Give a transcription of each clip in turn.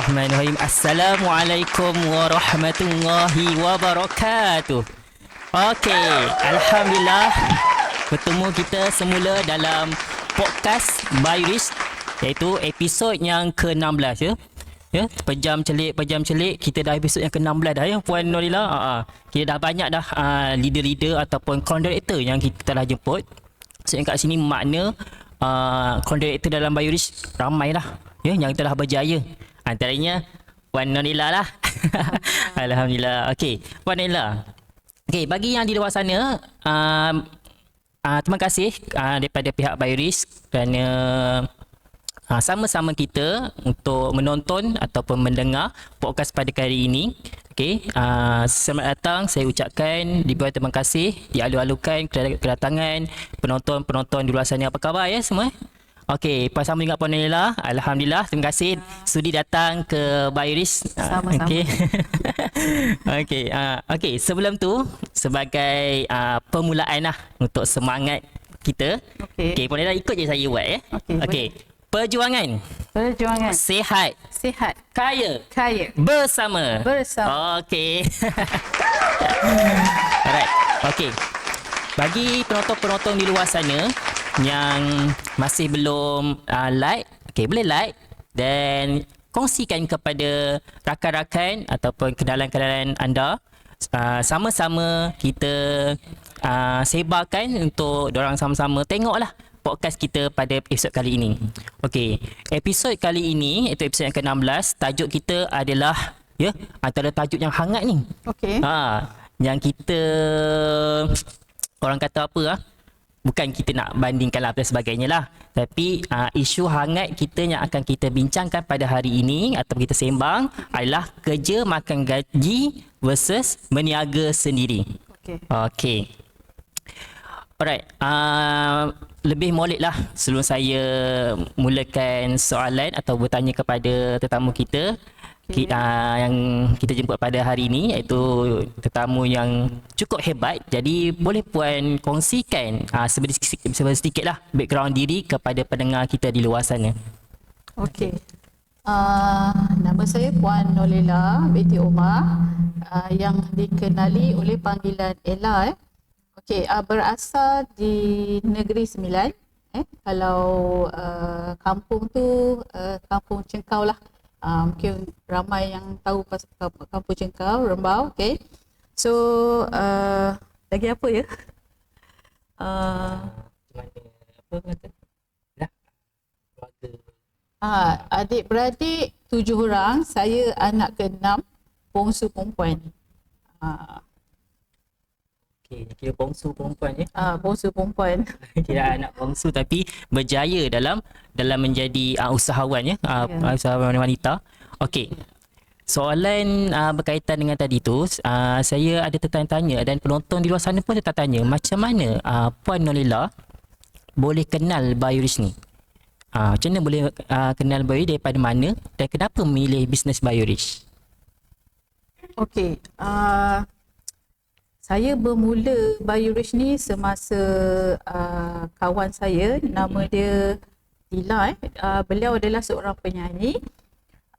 Bismillahirrahmanirrahim. Assalamualaikum warahmatullahi wabarakatuh. Okey, alhamdulillah bertemu kita semula dalam podcast Bayuris, iaitu episod yang ke-16 ya. Ya, pejam celik kita dah episod yang ke-16 dah ya Puan Nurila. Kita dah banyak dah leader-leader ataupun kontraktor yang kita telah jemput. So yang kat sini makna kontraktor dalam Bayuris ramai lah ya yang telah berjaya. Antaranya Puan Nurila lah. Alhamdulillah. Okey, Puan Nurila. Okey, bagi yang di luar sana, terima kasih daripada pihak Bayuris kerana sama-sama kita untuk menonton ataupun mendengar podcast pada kali ini. Okey, selamat datang. Saya ucapkan ribuan terima kasih, dialu-alukan kedatangan penonton-penonton di luar sana. Apa khabar ya semua? Okey, bersama dengan Puan Nurila. Alhamdulillah, terima kasih sudi datang ke Bayuris. Sama-sama. Okey. Okey, sebelum tu sebagai permulaan lah untuk semangat kita. Okey, Puan Nurila ikut je saya buat ya. Okey. Perjuangan. Sihat. Kaya. Bersama. Okey. Alright. Okey. Bagi penonton-penonton di luar sana yang masih belum like, okey, boleh like dan kongsikan kepada rakan-rakan ataupun kenalan-kenalan anda. Sama-sama kita sebarkan untuk dorang sama-sama tengoklah podcast kita pada episod kali ini. Okey, episod kali ini iaitu episod yang ke-16, tajuk kita adalah ya antara tajuk yang hangat ni. Okey. Yang kita orang kata apa bukan kita nak bandingkan lah dan sebagainya lah, tapi isu hangat kita yang akan kita bincangkan pada hari ini atau kita sembang adalah kerja makan gaji versus berniaga sendiri. Okey. Alright, lebih molek lah sebelum saya mulakan soalan atau bertanya kepada tetamu kita. Yang kita jemput pada hari ini iaitu tetamu yang cukup hebat. Jadi boleh Puan kongsikan sedikit lah background diri kepada pendengar kita di luar sana. Okey. Nama saya Puan Nurila binti Omar, yang dikenali oleh panggilan Ella. Okey, berasal di Negeri Sembilan. Kalau kampung tu Kampung Cengkau lah. Mungkin ramai yang tahu pasal Kampung Cengkau, Rembau. Okey. So lagi apa ya? Apa kata? Adik-beradik 7 orang, saya anak ke-6, bongsu perempuan. Okey, kira bongsu perempuan ya. Bongsu perempuan. Kira anak bongsu tapi berjaya dalam menjadi usahawan ya, usahawan wanita. Okey. Soalan berkaitan dengan tadi tu, saya ada tertanya-tanya dan penonton di luar sana pun tertanya, macam mana Puan Nurila boleh kenal Bayuris ni? Macam mana boleh kenal Bayuris, daripada mana dan kenapa memilih bisnes Bayuris? Okey. Saya bermula Bayuris ni semasa kawan saya, nama dia Dila. Beliau adalah seorang penyanyi.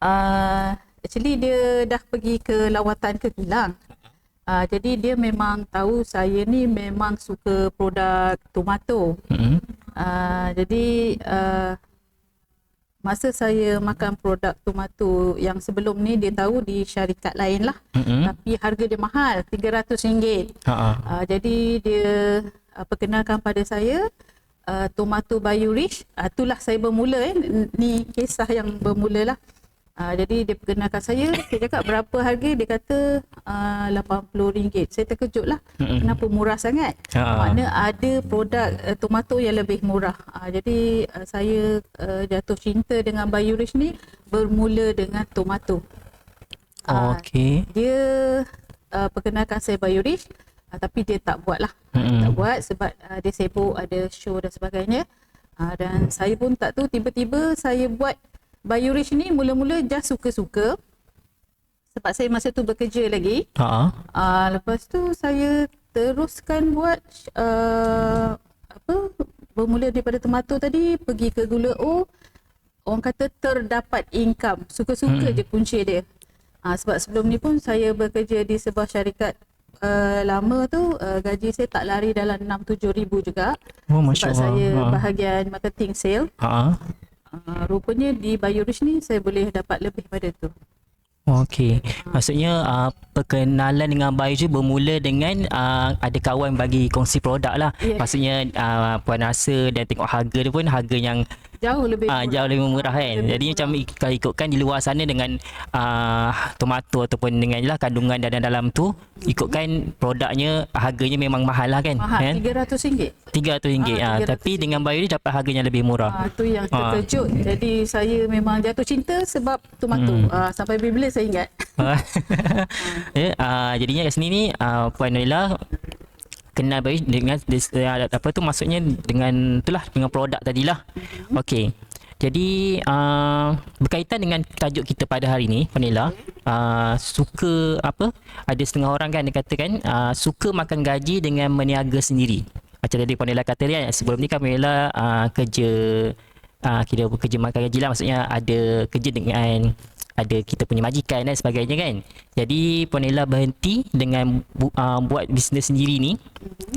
Actually dia dah pergi ke lawatan ke Gilang. Jadi dia memang tahu saya ni memang suka produk tomato. Jadi masa saya makan produk tomato yang sebelum ni, dia tahu di syarikat lain lah. Tapi harga dia mahal, RM300. Jadi dia perkenalkan pada saya tomato Bayuris. Itulah saya bermula. Ni kisah yang bermula lah. Jadi dia perkenalkan saya cakap berapa harga, dia kata RM80. Saya terkejut lah, kenapa murah sangat. Makna ada produk tomato yang lebih murah. Jadi saya jatuh cinta dengan Bayuris ni bermula dengan tomato. Okey. Dia perkenalkan saya Bayuris, tapi dia tak buat lah. Tak buat sebab dia sibuk, ada show dan sebagainya. Dan saya pun tak tahu, tiba-tiba saya buat Bayuris ni mula-mula just suka-suka. Sebab saya masa tu bekerja lagi. Lepas tu saya teruskan buat bermula daripada tomato tadi, pergi ke gula O, orang kata terdapat income. Suka-suka je punca dia. Sebab sebelum ni pun saya bekerja di sebuah syarikat lama tu, gaji saya tak lari dalam 6-7 ribu juga. Sebab saya bahagian marketing sale. Rupanya di BioRich ni saya boleh dapat lebih pada tu. Okey. Maksudnya perkenalan dengan BioRich bermula dengan ada kawan bagi kongsi produk lah. Yes. Maksudnya puan rasa dan tengok harga dia pun harga yang jauh lebih murah kan. Jadi macam kalau ikutkan di luar sana dengan tomato ataupun dengan kandungan dalam tu, ikutkan produknya harganya memang mahal lah kan. Mahal, RM300. RM300. Tapi dengan BioRich dapat harganya lebih murah. Tu yang terkejut. Jadi saya memang jatuh cinta sebab tomato. Sampai bila saya ingat. Jadinya kat sini ni Puan Noelia kenal BioRich dengan apa tu, maksudnya dengan itulah, dengan produk tadilah. Okey. Jadi berkaitan dengan tajuk kita pada hari ni, Puan Noelia, suka apa? Ada setengah orang kan dia katakan suka makan gaji dengan meniaga sendiri. Macam tadi Puan Noelia kata kan, sebelum ni kan Puan Noelia kerja kira bekerja makan gaji lah, maksudnya ada kerja dengan ada kita punya majikan dan sebagainya kan. Jadi Puan Noelia berhenti dengan buat bisnes sendiri ni.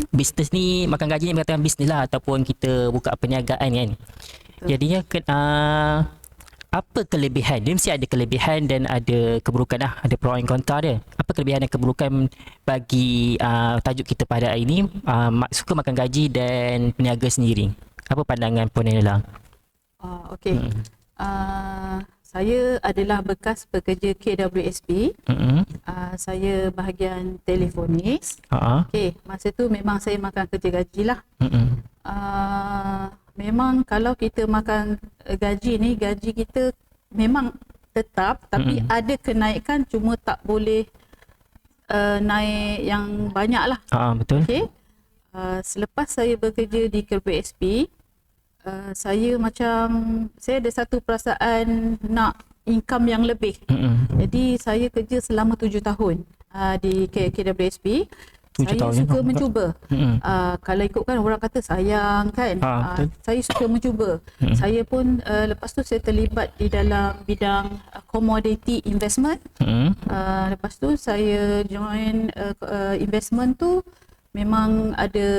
Bisnes ni makan gaji ni berkaitan bisnes lah, ataupun kita buka perniagaan kan. Jadinya apa kelebihan? Dia mesti ada kelebihan dan ada keburukan lah. Ada pro and kontra dia. Apa kelebihan dan keburukan bagi tajuk kita pada hari ini, suka makan gaji dan peniaga sendiri? Apa pandangan Puan Noelia? Okey. Saya adalah bekas pekerja KWSP. Saya bahagian telefonis. Okey, masa tu memang saya makan kerja gaji lah. Memang kalau kita makan gaji ni, gaji kita memang tetap, tapi ada kenaikan, cuma tak boleh naik yang banyak lah. Betul. Okey. Selepas saya bekerja di KWSP, saya ada satu perasaan nak income yang lebih. Jadi saya kerja selama 7 tahun di KWSP. Saya suka mencuba. Kalau ikutkan orang kata sayang kan. Saya suka mencuba. Saya pun lepas tu saya terlibat di dalam bidang commodity investment. Lepas tu saya join investment tu, memang ada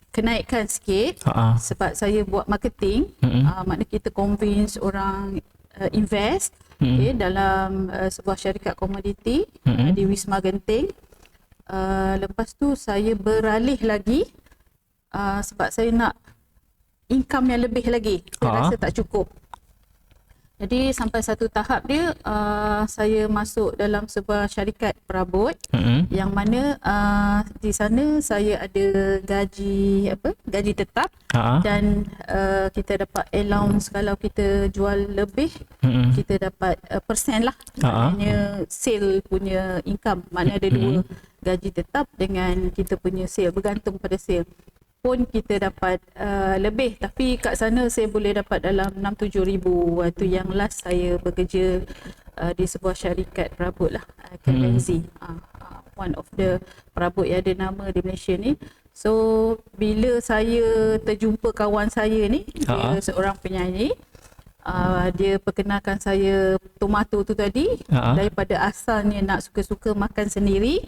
kenaikan sikit sebab saya buat marketing. Maknanya kita convince orang invest dalam sebuah syarikat komoditi di Wisma Genting. Lepas tu saya beralih lagi sebab saya nak income yang lebih lagi. Saya rasa tak cukup. Jadi sampai satu tahap dia saya masuk dalam sebuah syarikat perabot yang mana di sana saya ada gaji tetap dan kita dapat allowance kalau kita jual lebih, kita dapat persen lah. Maknanya sale punya income. Maknanya ada dua, gaji tetap dengan kita punya sale, bergantung pada sale pun kita dapat lebih. Tapi kat sana saya boleh dapat dalam 6-7 ribu. Itu yang last saya bekerja di sebuah syarikat perabot lah, KMZ, one of the perabot yang ada nama di Malaysia ni. So bila saya terjumpa kawan saya ni, dia seorang penyanyi, dia perkenalkan saya tomato tu tadi. Daripada asalnya nak suka-suka makan sendiri,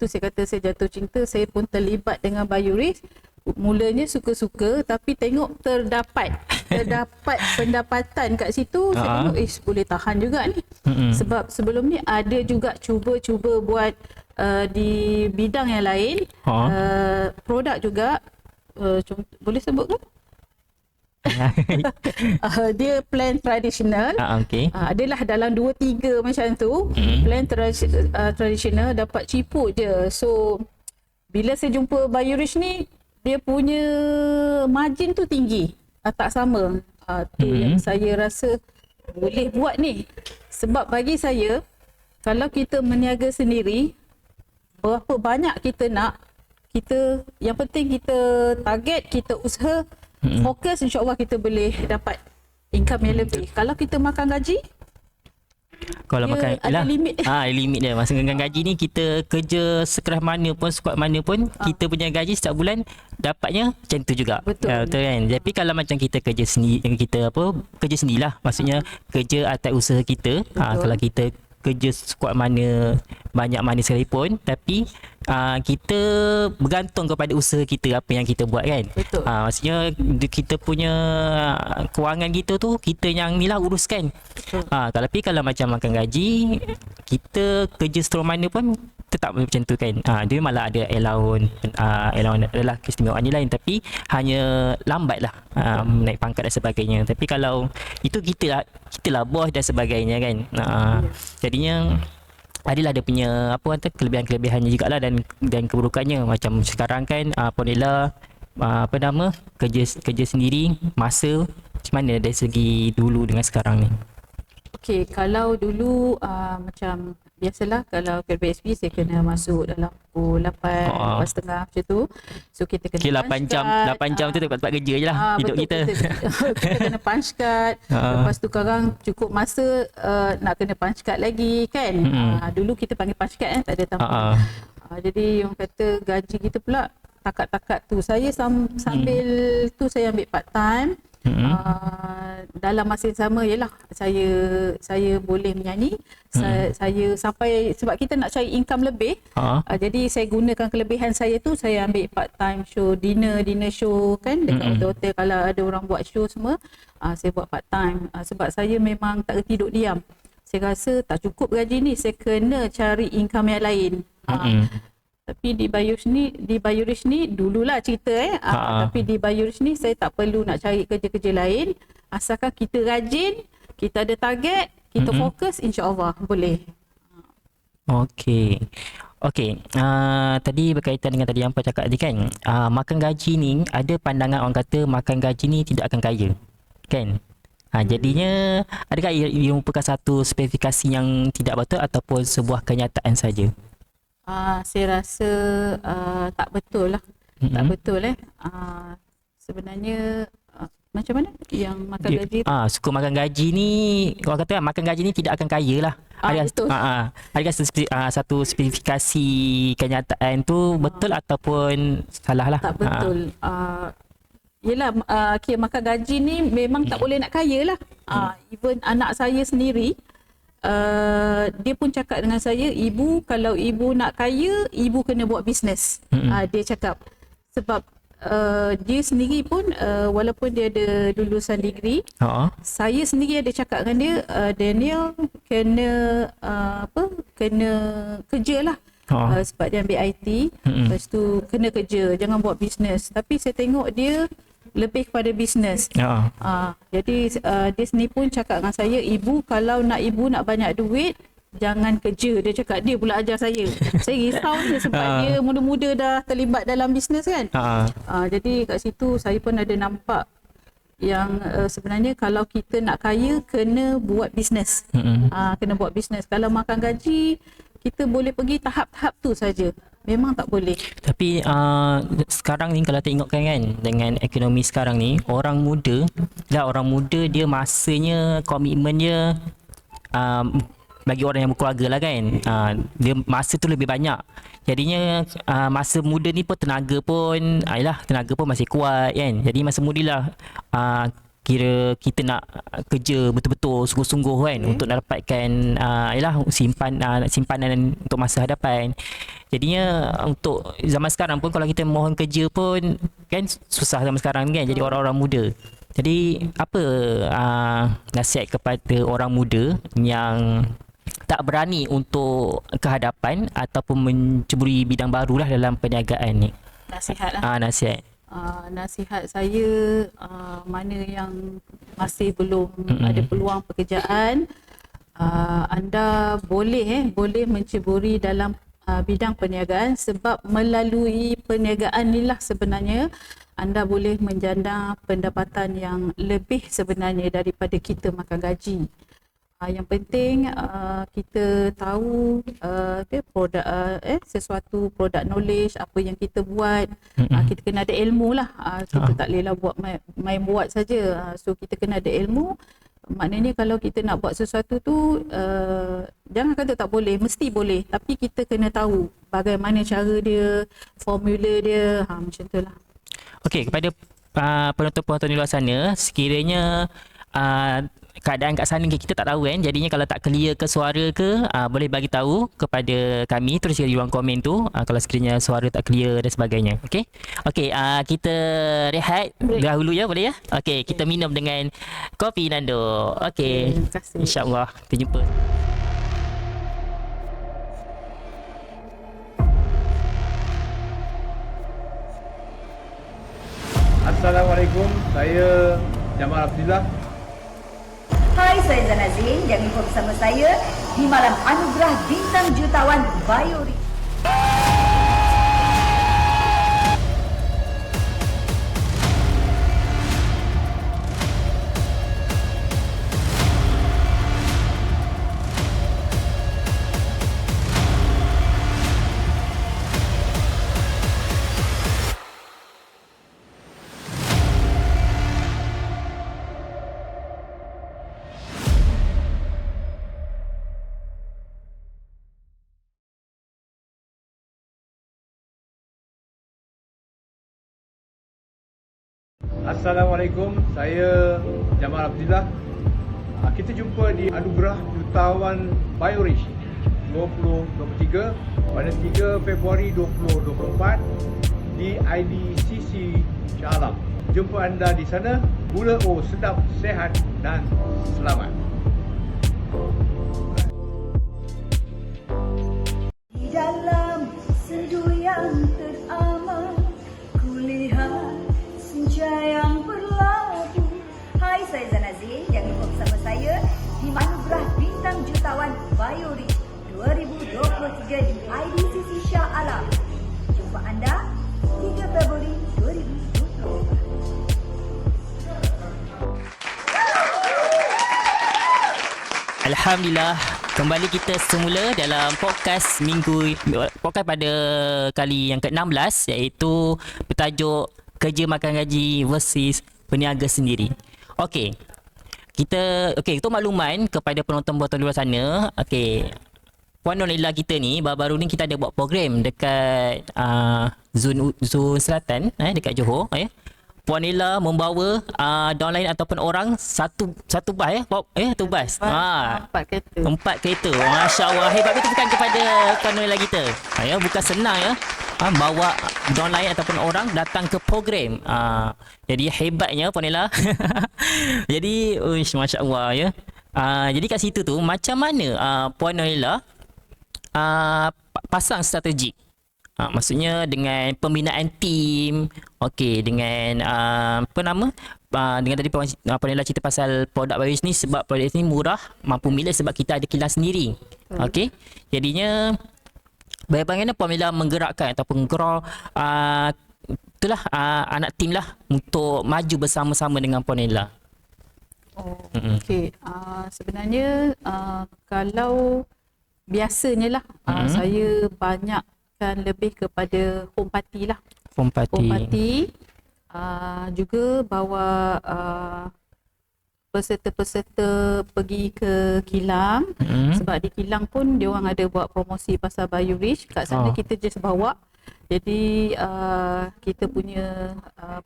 tu saya kata saya jatuh cinta. Saya pun terlibat dengan BioRich. Mulanya suka-suka, tapi tengok terdapat pendapatan kat situ. Saya tengok boleh tahan juga ni. Sebab sebelum ni ada juga cuba-cuba buat di bidang yang lain, produk juga. Boleh sebut ke? Dia plan tradisional. Adalah dalam 2-3 macam tu. Plan tradisional dapat ciput je. So bila saya jumpa BioRich ni, dia punya margin tu tinggi, tak sama. Tu yang saya rasa boleh buat ni. Sebab bagi saya, kalau kita meniaga sendiri, berapa banyak kita nak, yang penting kita target, kita usaha, fokus, insyaAllah kita boleh dapat income yang lebih. Kalau kita makan gaji, Kalau Dia makan ada limit. limit dia. Masa dengan gaji ni kita kerja sekeras mana pun, sekuat mana pun, kita punya gaji setiap bulan dapatnya macam tu juga. Betul. Betul kan. Tapi kalau macam kita kerja sendiri, kita kerja sendirilah. Maksudnya kerja atas usaha kita. Kalau kita kerja sekuat mana, banyak mana sekalipun, tapi kita bergantung kepada usaha kita, apa yang kita buat kan. Betul. Maksudnya kita punya kewangan kita tu kita yang ni lah uruskan. Tapi kalau macam makan gaji, kita kerja seterus mana pun tetap macam tu kan. Dia malah ada allowance adalah keistimewaan lain, tapi hanya lambat lah naik pangkat dan sebagainya. Tapi kalau itu kita lah bos dan sebagainya kan. Jadinya adalah dia punya kelebihan-kelebihannya jugalah dan keburukannya. Macam sekarang kan Alhamdulillah kerja sendiri, masa macam mana dari segi dulu dengan sekarang ni? Okey, kalau dulu macam biasalah kalau KBSP saya kena masuk dalam pukul 8, 8.30 macam tu. So kita kena 8 jam tu tempat kerja je lah hidup betul, kita. Kita kena punch card. Lepas tu sekarang cukup masa nak kena punch card lagi kan. Dulu kita panggil punch card tak ada tambah. Jadi orang kata gaji kita pula takat-takat tu. Saya sambil tu saya ambil part time. Dalam masa yang sama ialah saya boleh menyanyi. Saya sampai sebab kita nak cari income lebih. Jadi saya gunakan kelebihan saya tu, saya ambil part time show, dinner show kan dekat hotel. Kalau ada orang buat show semua, saya buat part time. Sebab saya memang tak reti duduk diam. Saya rasa tak cukup gaji ni, saya kena cari income yang lain. Tapi di Biorish ni dululah cerita tapi di Biorish ni saya tak perlu nak cari kerja-kerja lain, asalkan kita rajin, kita ada target, kita fokus, insya-Allah boleh. Okey. Tadi berkaitan dengan tadi yang Pak cakap tadi kan, makan gaji ni ada pandangan orang kata makan gaji ni tidak akan kaya. Kan? Jadinya adakah ia merupakan satu spesifikasi yang tidak betul ataupun sebuah kenyataan saja? Saya rasa tak betul lah. Tak betul sebenarnya macam mana yang makan gaji tu? Suka makan gaji ni, orang kata makan gaji ni tidak akan kaya lah. Adakah satu spesifikasi kenyataan tu betul ataupun salah lah? Tak betul. Yelah, makan gaji ni memang tak boleh nak kaya lah. Even anak saya sendiri, dia pun cakap dengan saya, ibu kalau ibu nak kaya, ibu kena buat bisnes. Dia cakap sebab dia sendiri pun walaupun dia ada lulusan degree, saya sendiri ada cakap dengan dia, Daniel kena kena kerja lah. Sebab dia ambil IT, lepas tu kena kerja, jangan buat bisnes. Tapi saya tengok dia lebih kepada bisnes. Jadi dia sendiri pun cakap dengan saya, ibu kalau ibu nak banyak duit, jangan kerja. Dia cakap, dia pula ajar saya. Saya risau je sebab dia muda-muda dah terlibat dalam bisnes kan. Jadi kat situ saya pun ada nampak yang sebenarnya kalau kita nak kaya, kena buat bisnes. Kena buat bisnes. Kalau makan gaji, kita boleh pergi tahap-tahap tu saja. Memang tak boleh. Tapi sekarang ni kalau tengokkan kan, dengan ekonomi sekarang ni, orang muda dia masanya, komitmen dia bagi orang yang berkeluarga lah kan, dia masa tu lebih banyak. Jadinya masa muda ni pun tenaga pun masih kuat kan. Jadi masa muda lah kira kita nak kerja betul-betul sungguh-sungguh kan, untuk nak dapatkan simpanan untuk masa hadapan. Jadinya untuk zaman sekarang pun kalau kita mohon kerja pun kan susah zaman sekarang kan, jadi orang-orang muda. Jadi apa nasihat kepada orang muda yang tak berani untuk ke hadapan ataupun menceburi bidang barulah dalam perniagaan ni? Nasihat lah. Nasihat saya, mana yang masih belum ada peluang pekerjaan, anda boleh menceburi dalam bidang perniagaan, sebab melalui perniagaan inilah sebenarnya anda boleh menjana pendapatan yang lebih sebenarnya daripada kita makan gaji. Yang penting kita tahu sesuatu produk knowledge, apa yang kita buat. Kita kena ada ilmu lah. Kita tak bolehlah main buat saja. So kita kena ada ilmu. Maknanya kalau kita nak buat sesuatu tu jangan kata tak boleh, mesti boleh, tapi kita kena tahu bagaimana cara dia, formula dia, macam tu lah. Okey, kepada penonton-penonton di luar sana, sekiranya keadaan kat sana kita tak tahu kan, jadinya kalau tak clear ke suara ke, boleh bagi tahu kepada kami, terus di ruang komen tu kalau sekiranya suara tak clear dan sebagainya. Okey. Okey, kita rehat dahulu ya, boleh ya? Okey, kita minum dengan kopi Nando. Okey. Terima kasih. InsyaAllah kita jumpa. Assalamualaikum, saya Jamal Abdillah. Hai, saya Zana Zain. Jangan lupa bersama saya di Malam Anugerah Bintang Jutawan Bayuri. Assalamualaikum, saya Jamal Abdillah. Kita jumpa di Anugerah Jutawan Biorich 2023 pada 3 Februari 2024 di IDCC Shah Alam. Jumpa anda di sana. Gula O sedap, sehat dan selamat. Di dalam sedu yang teraman, kulihat senja yang berlabuh. Hai, saya Zana Zain. Jangan lupa bersama saya di Anugerah Bintang Jutawan Bayuri 2023 di IDCC Shah Alam. Jumpa anda 3 Februari 2024. Alhamdulillah, kembali kita semula dalam podcast pada kali yang ke-16, iaitu bertajuk Kerja Makan Gaji versus Peniaga Sendiri. Okey. Itu makluman kepada penonton-penonton di luar sana. Okey. Puan Nonila kita ni baru-baru ni kita ada buat program dekat zon selatan, dekat Johor, Puan Nila membawa downline ataupun orang satu bas satu bas. 4 kereta. 4 kereta. Masya-Allah, hebat itu bukan kepada Puan Nila kita. Bukan senang bawa downline ataupun orang datang ke program. Jadi hebatnya Puan Nila. Jadi masya-Allah ya. Jadi kat situ tu macam mana Puan Nila pasang strategik. Maksudnya dengan pembinaan tim, dengan dengan tadi Puan Nila cerita pasal produk Biorich ni, sebab produk ni murah, mampu milik sebab kita ada kilang sendiri. Okey. Jadinya bagaimana Puan Nila menggerakkan ataupun grow anak tim lah untuk maju bersama-sama dengan Puan Nila. Okey. Sebenarnya kalau biasanya lah saya banyakkan lebih kepada home party lah. Home party. Juga bawa peserta-peserta pergi ke kilang. Sebab di kilang pun dia orang ada buat promosi pasal Biorich. Kat sana kita just bawa. Jadi kita punya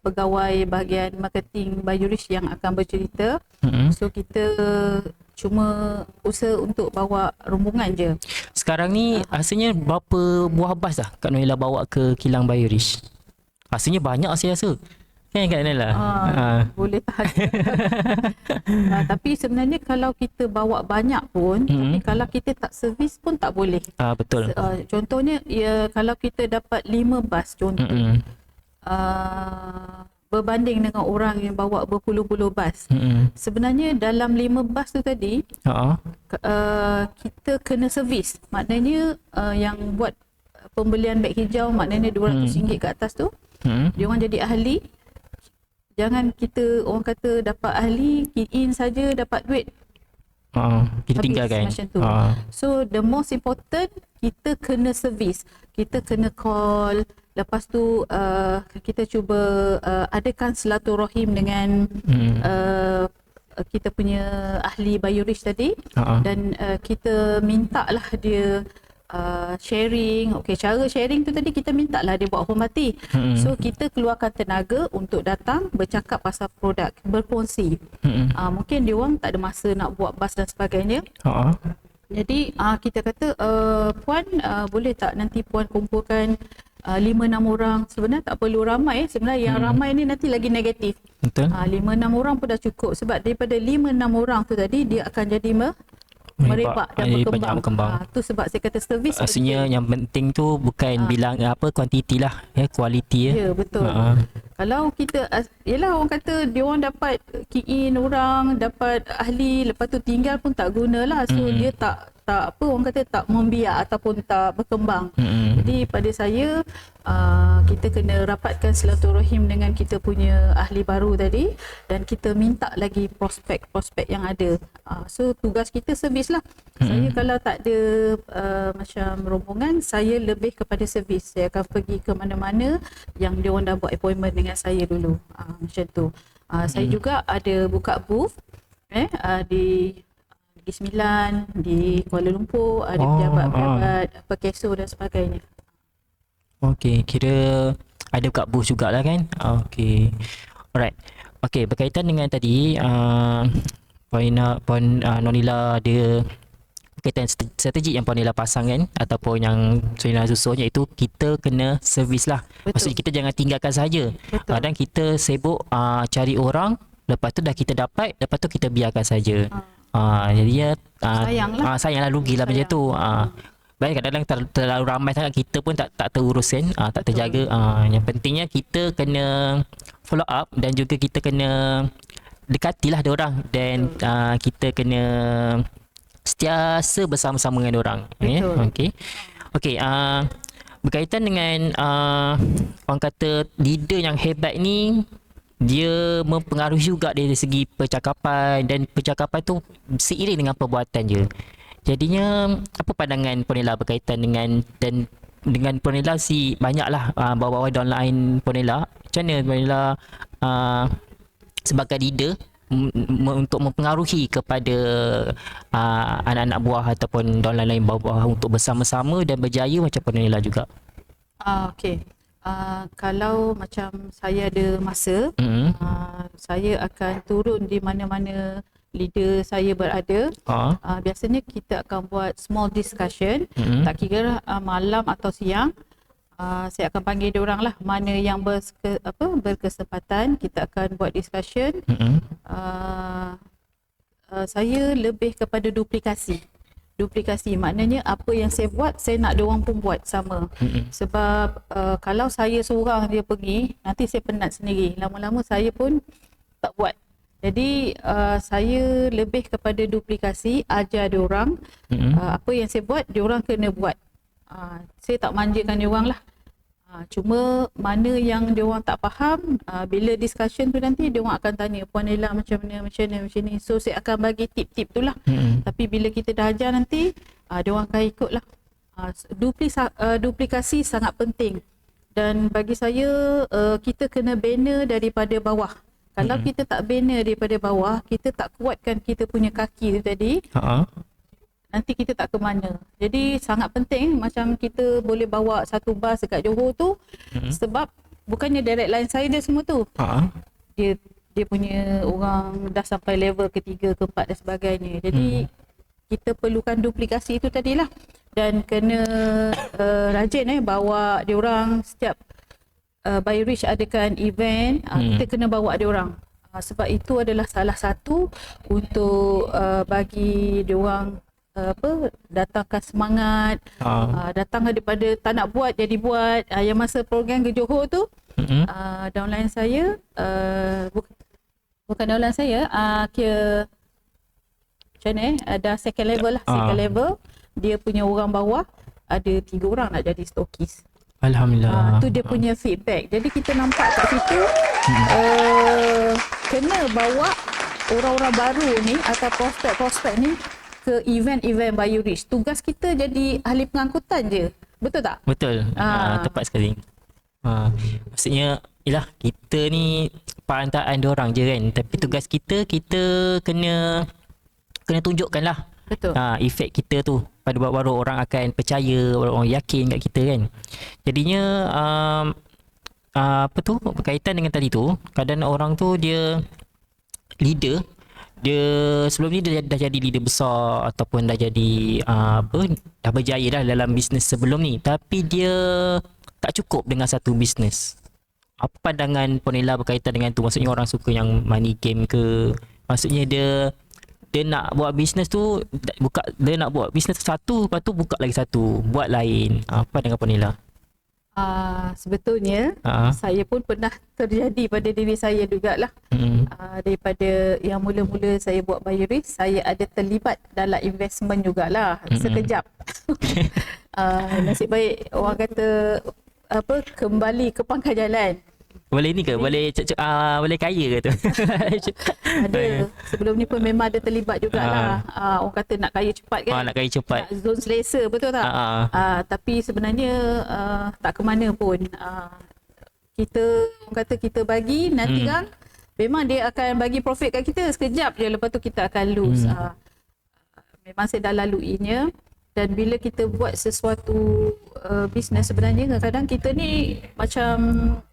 pegawai bahagian marketing Biorich yang akan bercerita. So kita cuma usaha untuk bawa rombongan je. Sekarang ni rasanya berapa buah bas dah Kak Nonila bawa ke kilang Biorich? Rasanya banyak saya rasa. Kan Kak Nonila? Boleh tahan. Tapi sebenarnya kalau kita bawa banyak pun, tapi kalau kita tak servis pun tak boleh. Betul. Contohnya kalau kita dapat 5 bas contoh. Berbanding dengan orang yang bawa berpuluh-puluh bas. Sebenarnya dalam 5 bas tu tadi, kita kena servis. Maknanya yang buat pembelian beg hijau, maknanya RM200 ke atas tu, dia orang jadi ahli. Jangan kita orang kata dapat ahli, key in saja dapat duit. Kita tinggalkan. Macam tu. So the most important, kita kena servis. Kita kena call. Lepas tu kita cuba adakan silaturahim dengan kita punya ahli biorich tadi, dan kita minta lah dia sharing. Okey, cara sharing tu tadi kita minta lah dia buat hormati. So kita keluarkan tenaga untuk datang bercakap pasal produk, berkongsi. Mungkin dia orang tak ada masa nak buat bas dan sebagainya. Jadi kita kata, puan boleh tak nanti puan kumpulkan 5-6 orang. Sebenarnya tak perlu ramai. Sebenarnya yang ramai ni nanti lagi negatif. Betul. 5-6 orang pun dah cukup. Sebab daripada 5-6 orang tu tadi, dia akan jadi merebak dan berkembang. Tu sebab saya kata servis. Maksudnya yang penting tu bukan bilang kuantiti lah, kualiti ya. Ya, betul. Kalau kita, yelah orang kata dia orang dapat key in orang, dapat ahli, lepas tu tinggal pun tak guna lah. So dia tak apa orang kata tak membiak ataupun tak berkembang. Jadi pada saya kita kena rapatkan silaturahim dengan kita punya ahli baru tadi, dan kita minta lagi prospek-prospek yang ada. So tugas kita servis lah. Saya kalau tak ada macam rombongan, saya lebih kepada servis. Saya akan pergi ke mana-mana yang dia orang dah buat appointment dengan saya dulu. Macam tu. Saya juga ada buka booth di Negeri Sembilan, di Kuala Lumpur, ada pejabat-pejabat Keso dan sebagainya. Okey, kira ada buka booth jugalah kan? Okey. Alright. Okey, berkaitan dengan tadi Puan Nonila ada berkaitan strategi yang Puan Nila pasang kan, ataupun yang Puan Nila susun, iaitu kita kena servis lah. Maksudnya kita jangan tinggalkan saja. Kadang kita sibuk cari orang, lepas tu dah kita dapat, lepas tu kita biarkan saja. Jadi sayanglah, rugilah macam tu. Baik, kadang-kadang terlalu ramai sangat, kita pun tak terurus kan, tak terjaga. Yang pentingnya kita kena follow up, dan juga kita kena dekatilah dia orang, dan kita kena sentiasa bersama-sama dengan dia orang. Okey, berkaitan dengan orang kata leader yang hebat ni, dia mempengaruhi juga dari segi percakapan, dan percakapan tu seiring dengan perbuatan je. Jadinya apa pandangan Puan Nila berkaitan dengan Puan Nila banyaklah bawa-bawa downline Puan Nila. Macam mana Puan Nila sebagai leader untuk mempengaruhi kepada anak-anak buah ataupun downline lain bawah untuk bersama-sama dan berjaya macam Puan Nila juga? Okey. Kalau macam saya ada masa, saya akan turun di mana-mana leader saya berada. Biasanya kita akan buat small discussion, tak kira malam atau siang. Saya akan panggil dia orang lah, mana yang berkesempatan, kita akan buat discussion. Saya lebih kepada duplikasi, maknanya apa yang saya buat, saya nak dia orang pun buat sama. Sebab kalau saya seorang dia pergi, nanti saya penat sendiri, lama-lama saya pun tak buat. Jadi saya lebih kepada duplikasi, ajar dia orang apa yang saya buat, dia orang kena buat. Saya tak manjakan dia orang lah. Cuma mana yang dia orang tak faham, bila discussion tu nanti dia orang akan tanya, Puan Nila macam ni. So saya akan bagi tip-tip tu lah. Tapi bila kita dah ajar nanti, dia orang akan ikut lah. Duplikasi sangat penting. Dan bagi saya, kita kena bina daripada bawah. Kalau kita tak bina daripada bawah, kita tak kuatkan kita punya kaki tu tadi, nanti kita tak ke mana. Jadi sangat penting macam kita boleh bawa satu bas dekat Johor tu, sebab bukannya direct line saya dia semua tu. Dia punya orang dah sampai level ketiga, keempat dan sebagainya. Jadi kita perlukan duplikasi itu tadilah. Dan kena rajin bawa dia orang setiap biorich adakan event, kita kena bawa dia orang. Sebab itu adalah salah satu untuk bagi dia orang datangkan semangat, datang daripada tak nak buat jadi buat. Yang masa program ke Johor tu, downline saya, bukan downline saya, kira macam ni, ada second level lah. Second level, dia punya orang bawah ada 3 orang nak jadi stokis. Alhamdulillah. Tu dia punya feedback. Jadi kita nampak kat situ, kena bawa orang-orang baru ni atau prospek-prospek ni ke event-event biorich. Tugas kita jadi ahli pengangkutan je. Betul tak? Betul. Tepat sekali. Maksudnya, ialah kita ni kepantaan diorang je kan. Tapi tugas kita kena tunjukkan lah efek kita tu, pada baru orang akan percaya, orang yakin kat kita kan. Jadinya berkaitan dengan tadi tu, kadang orang tu dia leader, dia sebelum ni dia dah jadi leader besar ataupun dah jadi dah berjaya dah dalam bisnes sebelum ni, tapi dia tak cukup dengan satu bisnes. Apa pandangan Ponela berkaitan dengan tu? Maksudnya orang suka yang money game ke? Maksudnya dia nak buat bisnes tu, dia nak buat bisnes satu, lepas tu buka lagi satu, buat lain. Apa dengan Ponela? Sebetulnya saya pun pernah terjadi pada diri saya jugalah. Daripada yang mula-mula saya buat Bioris, saya ada terlibat dalam investment jugalah sekejap. Nasib baik orang kata kembali ke pangkal jalan. Boleh ni ke? Boleh kaya ke tu? Ada. Sebelum ni pun memang ada terlibat jugalah. Orang kata nak kaya cepat kan? Nak kaya cepat. Nak zone selesa, betul tak? Tapi sebenarnya tak ke mana pun. Orang kata kita bagi, nanti kan memang dia akan bagi profit kat kita sekejap je, lepas tu kita akan lose. Memang saya dah laluinya. Dan bila kita buat sesuatu bisnes, sebenarnya kadang-kadang kita ni macam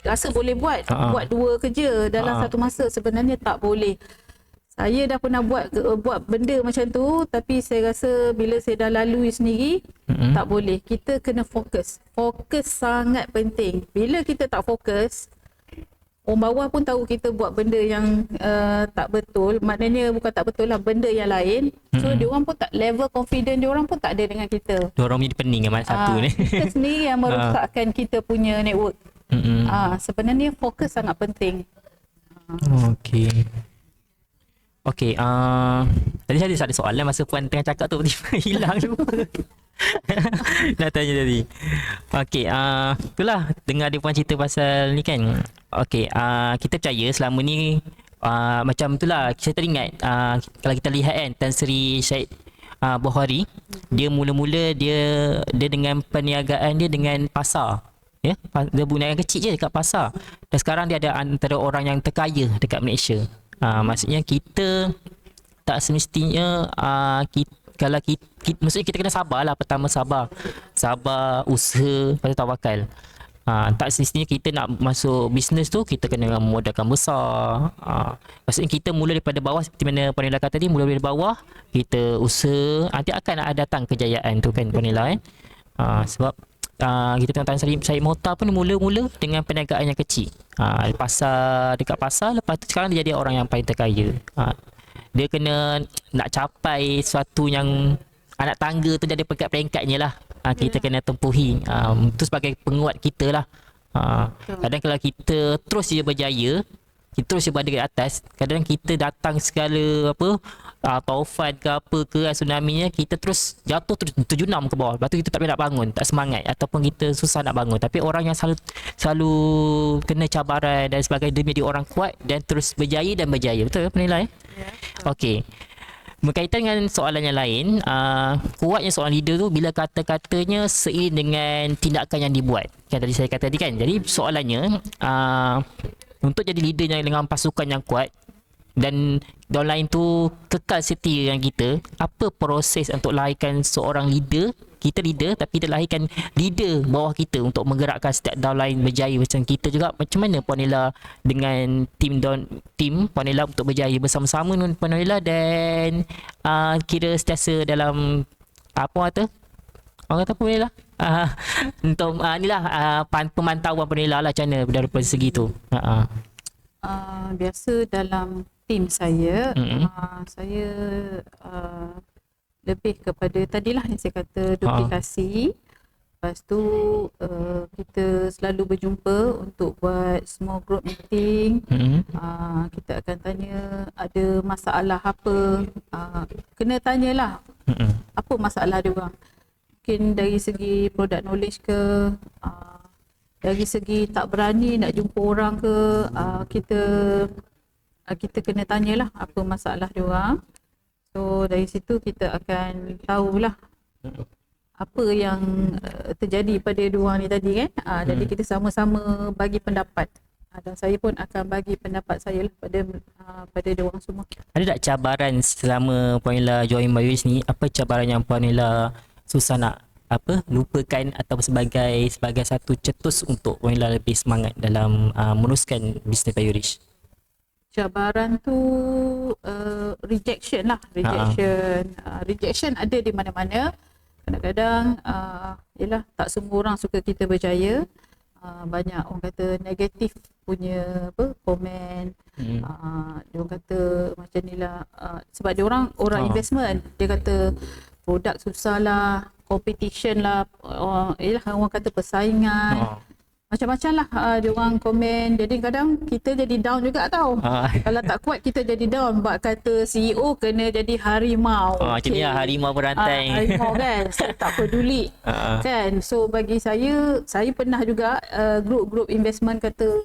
rasa boleh buat dua kerja dalam satu masa, sebenarnya tak boleh. Saya dah pernah buat benda macam tu, tapi saya rasa bila saya dah lalui sendiri, tak boleh. Kita kena fokus. Fokus sangat penting. Bila kita tak fokus, orang bawah pun tahu kita buat benda yang tak betul. Maknanya bukan tak betul lah, benda yang lain. So diorang pun tak, level confident diorang pun tak ada dengan kita. Diorang punya pening kan satu ni. Kita sendiri yang merosakkan kita punya network. Sebenarnya fokus sangat penting. Okey, tadi saya ada soalan masa Puan tengah cakap tu, tiba-tiba hilang lupa. Nak tanya tadi. Okey, itulah dengar dia Puan cerita pasal ni kan. Okey, kita percaya selama ni macam itulah, saya teringat kalau kita lihat kan Tan Sri Syed Bukhari, dia mula-mula dia dengan perniagaan dia dengan pasar. Ya, dia perniagaan kecil je dekat pasar. Dan sekarang dia ada antara orang yang terkaya dekat Malaysia. Maksudnya kita tak semestinya maksudnya kita kena sabar lah. Pertama sabar, usaha, lepas tu tawakal. Tak semestinya kita nak masuk bisnes tu kita kena memodalkan besar. Maksudnya kita mula daripada bawah, seperti mana Ponela kata tadi, mula dari bawah, kita usaha, nanti akan ada kejayaan tu kan Ponela kan. Sebab kita tengok Tan Sri Syed Mohtar pun mula-mula dengan perniagaan yang kecil. Dekat pasar, lepas tu sekarang dia jadi orang yang paling terkaya. Dia kena nak capai sesuatu yang anak tangga tu jadi peringkat-peringkatnya lah. Kita kena tempuhi. Itu sebagai penguat kita lah. Kadang kalau kita terus je berjaya, kita terus je berada di atas, kadang kita datang segala taufan ke apa ke tsunami-nya, kita terus jatuh, terjunam ke bawah. Lepas tu kita tak boleh nak bangun, tak semangat, ataupun kita susah nak bangun. Tapi orang yang selalu kena cabaran dan sebagainya demi dia orang kuat dan terus berjaya dan berjaya. Betul ke penilai? Okey. Berkaitan dengan soalan yang lain, kuatnya seorang leader tu bila kata-katanya seiring dengan tindakan yang dibuat. Kan tadi saya kata tadi kan. Jadi soalannya, untuk jadi leader yang dengan pasukan yang kuat dan orang lain tu kekal setia dengan kita, apa proses untuk lahirkan seorang leader? Kita leader tapi kita lahirkan leader bawah kita untuk menggerakkan setiap downline berjaya macam kita juga. Macam mana Ponela dengan tim Ponela untuk berjaya bersama-sama dengan Ponela dan kira sentiasa dalam apa kata? Orang kata Ponela? Untuk inilah pemantauan Ponela lah macam mana dari segi tu. Biasa dalam tim saya, saya lebih kepada tadilah yang saya kata duplikasi. Lepas tu kita selalu berjumpa untuk buat small group meeting. Kita akan tanya ada masalah apa, kena tanyalah apa masalah dia orang. Mungkin dari segi product knowledge ke, dari segi tak berani nak jumpa orang ke, kita kena tanyalah apa masalah dia orang. So dari situ kita akan tahulah apa yang terjadi pada dua orang ni tadi kan. Jadi kita sama-sama bagi pendapat. Dan saya pun akan bagi pendapat saya lah pada diorang semua. Ada tak cabaran selama Puan Nila join Bioris ni? Apa cabaran yang Puan Nila susah nak lupakan atau sebagai satu cetus untuk Puan Nila lebih semangat dalam meneruskan bisnes Bioris? Cabaran tu rejection lah. Rejection ada di mana-mana. Kadang-kadang yelah, tak semua orang suka kita berjaya. Banyak orang kata negatif punya komen. Dia orang kata macam ni lah, sebab dia orang investment, dia kata produk susah lah, competition lah, yelah, orang kata persaingan, macam-macam lah dia orang komen. Jadi kadang kita jadi down juga tau. Kalau tak kuat kita jadi down. Sebab kata CEO kena jadi harimau. Macam ni lah, harimau berantai. Harimau kan, saya tak peduli kan. So bagi saya pernah juga grup-grup investment kata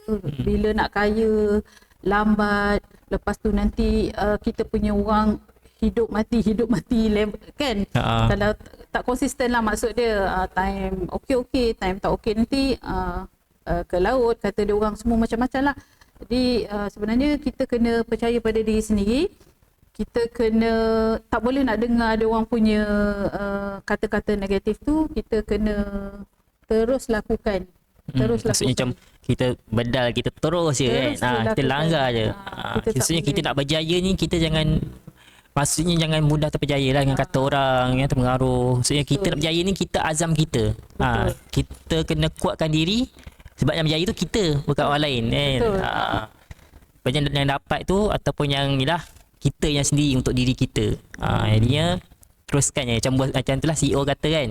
bila nak kaya lambat, lepas tu nanti kita punya orang hidup mati kan. Kalau tak konsisten lah, maksud dia time okey, time tak okey nanti ke laut, kata dia orang semua macam-macam lah. Jadi sebenarnya kita kena percaya pada diri sendiri. Kita kena, tak boleh nak dengar dia orang punya kata-kata negatif tu. Kita kena terus lakukan. Maksudnya macam kita bedal, kita terus je kan. Kita langgar je. Maksudnya kita nak berjaya ni, kita jangan, maksudnya jangan mudah terpercaya lah dengan kata orang yang terpengaruh. Maksudnya kita nak berjaya ni, kita azam kita. Kita kena kuatkan diri. Sebab yang berjaya tu kita, bukan orang lain kan. Banyak yang dapat tu ataupun yang ni lah, kita yang sendiri untuk diri kita. Jadinya teruskan je. Macam tu lah CEO kata kan.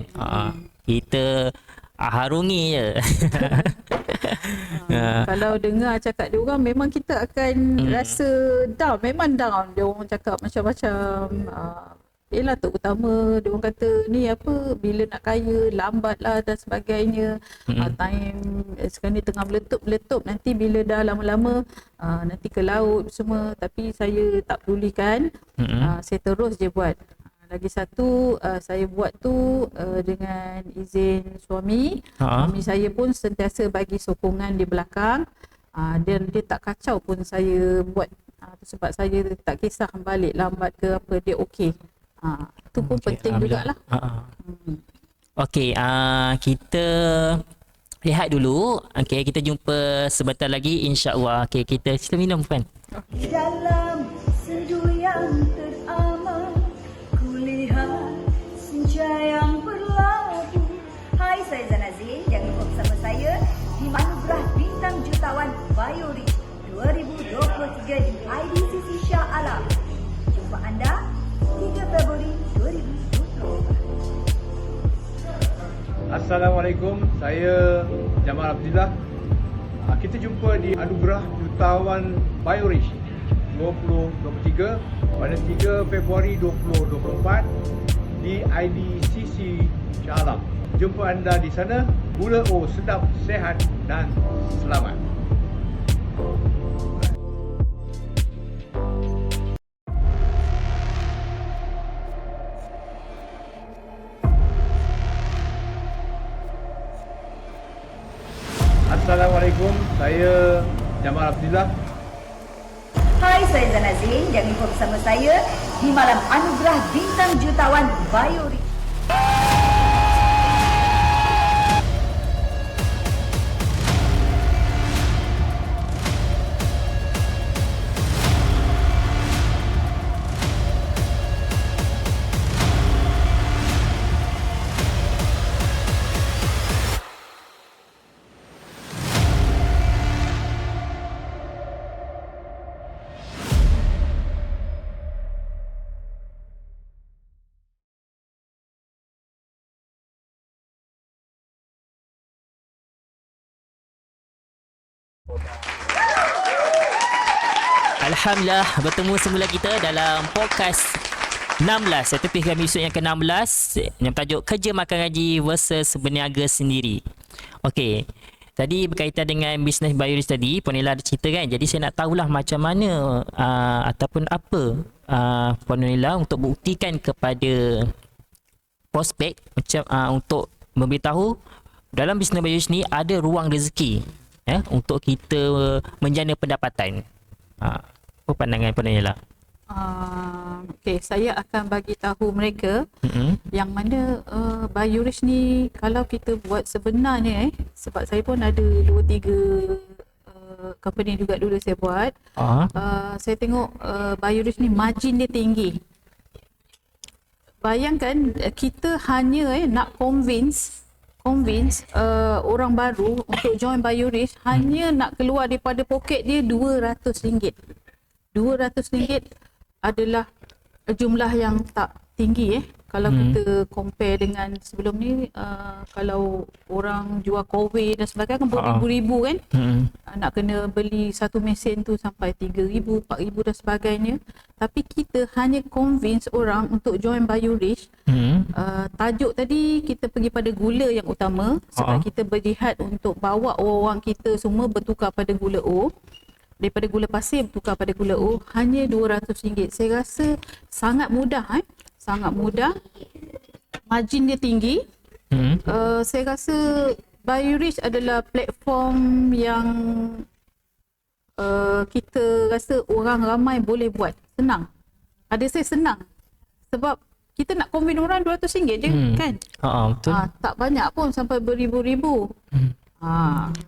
Kita harungi je. Kalau dengar cakap dia orang, memang kita akan rasa down. Memang down. Dia orang cakap macam-macam. Yelah, terutama dia orang kata ni apa, bila nak kaya lambat lah dan sebagainya. Time sekarang ni tengah meletup, nanti bila dah lama-lama nanti ke laut semua. Tapi saya tak pedulikan. Saya terus je buat. Lagi satu, saya buat tu dengan izin suami. Suami saya pun sentiasa bagi sokongan di belakang. Dan dia tak kacau pun saya buat. Sebab saya tak kisah balik lambat ke apa, dia okey. Itu pun penting jugalah. Okey, kita lihat dulu. Okey, kita jumpa sebentar lagi insya-Allah. Okey, kita sila minum kan. Dalam sendu yang teramat, kulihat senja yang berlabuh. Hai, saya Zanazin. Jangan lupa bersama saya di Anugerah Bintang Jutawan Bioris 2023 di IDCC Shah Alam. Jumpa anda 3 Februari 2024. Assalamualaikum, saya Jamal Abdillah. Kita jumpa di Anugerah Jutawan Bioris 2023 pada 3 Februari 2024 di IDCC Shah Alam. Jumpa anda di sana. Gula O sedap, sehat dan selamat. Assalamualaikum, saya Jamal Abdillah. Hai, saya Zanazin. Jangan lupa bersama saya di Malam Anugerah Bintang Jutawan Bioris. Alhamdulillah, bertemu semula kita dalam podcast 16, iaitu episod yang ke-16 yang tajuk Kerja Makan Gaji versus Berniaga Sendiri. Okey, tadi berkaitan dengan bisnes Bioris tadi, Puan Nila ada cerita kan. Jadi saya nak tahulah macam mana ataupun apa Puan Nila untuk buktikan kepada prospek macam untuk memberitahu dalam bisnes Bioris ni ada ruang rezeki. untuk kita menjana pendapatan. Apa pandangan Nela? Okay, saya akan bagi tahu mereka yang mana Biorish ni kalau kita buat sebenarnya sebab saya pun ada 2-3 company juga dulu saya buat. Saya tengok Biorish ni margin dia tinggi. Bayangkan kita hanya nak convince orang baru untuk join Biorish hanya nak keluar daripada poket dia RM200. RM200 adalah jumlah yang tak tinggi kalau kita compare dengan sebelum ni. Kalau orang jual kowe dan sebagainya kan beribu-ribu kan. Nak kena beli satu mesin tu sampai 3,000, 4,000 dan sebagainya. Tapi kita hanya convince orang untuk join Biorish. Tajuk tadi kita pergi pada gula yang utama sebab kita berjihad untuk bawa orang kita semua bertukar pada gula O. Daripada gula pasir bertukar pada gula O hanya RM200. Saya rasa sangat mudah sangat mudah. Margin dia tinggi. Saya rasa Biorish adalah platform yang kita rasa orang ramai boleh buat. Senang. Pada saya senang. Sebab kita nak convince orang RM200 je kan. Betul. Tak banyak pun sampai beribu-ribu.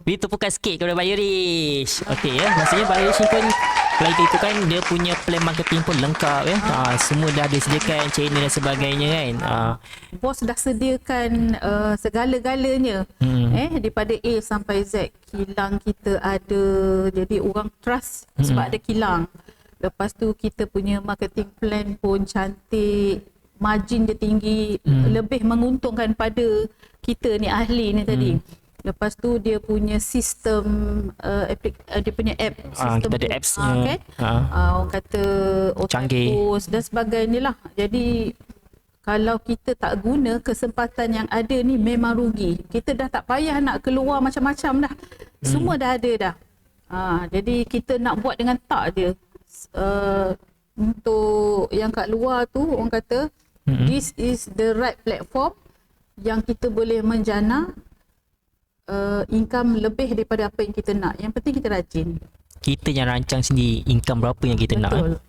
Beri tepukan sikit kepada Biorish. Okey maksudnya Biorish ni pun selain itu kan dia punya plan marketing pun lengkap semua dah disediakan channel dan sebagainya kan. Bos dah sediakan segala-galanya daripada A sampai Z. Kilang kita ada, jadi orang trust sebab ada kilang. Lepas tu kita punya marketing plan pun cantik, margin dia tinggi, lebih menguntungkan pada kita ni ahli ni tadi. Lepas tu dia punya sistem dia punya app sistem kita ada apps-nya kan? Orang kata otak dan sebagainya lah. Jadi kalau kita tak guna kesempatan yang ada ni memang rugi. Kita dah tak payah nak keluar macam-macam dah. Semua dah ada dah. Jadi kita nak buat dengan tak je. Untuk yang kat luar tu orang kata this is the right platform yang kita boleh menjana income lebih daripada apa yang kita nak. Yang penting kita rajin. Kita yang rancang sendiri income berapa yang kita nak.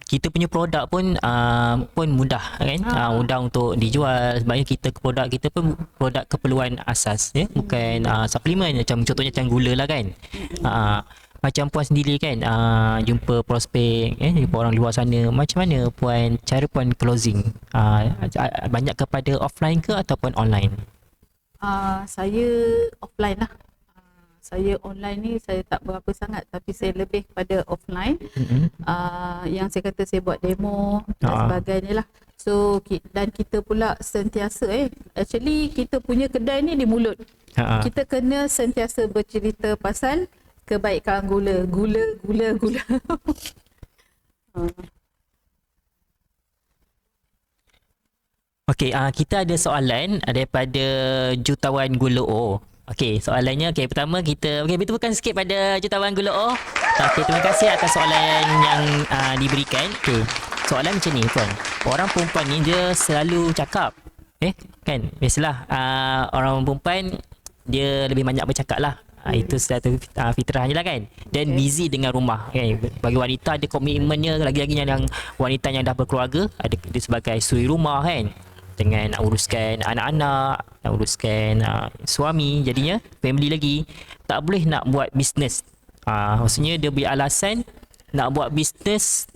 Kita punya produk pun mudah kan. Mudah untuk dijual. Sebabnya produk kita pun produk keperluan asas bukan suplemen macam contohnya macam gula lah kan. Macam Puan sendiri kan jumpa prospek jumpa orang luar sana, macam mana Puan cara Puan closing? Banyak kepada offline ke ataupun online? Saya offline lah. Saya online ni saya tak berapa sangat, tapi saya lebih pada offline. Yang saya kata saya buat demo dan sebagainya lah. So dan kita pula sentiasa actually kita punya kedai ni di mulut. Kita kena sentiasa bercerita pasal kebaikan gula. Okey, kita ada soalan daripada Jutawan Gula O. Okey, soalannya pertama kita beritahukan sikit pada Jutawan Gula O. Okey, terima kasih atas soalan yang diberikan. Okey, soalan macam ni Puan. Orang perempuan ni dia selalu cakap kan, biasalah orang perempuan dia lebih banyak bercakap lah. Itu satu fitrahnya lah kan. Dan busy dengan rumah kan. Bagi wanita ada komitmennya, lagi-lagi yang wanita yang dah berkeluarga, ada dia sebagai suri rumah kan, dengan nak uruskan anak-anak, nak uruskan suami, jadinya family lagi, tak boleh nak buat bisnes. Maksudnya dia beri alasan nak buat bisnes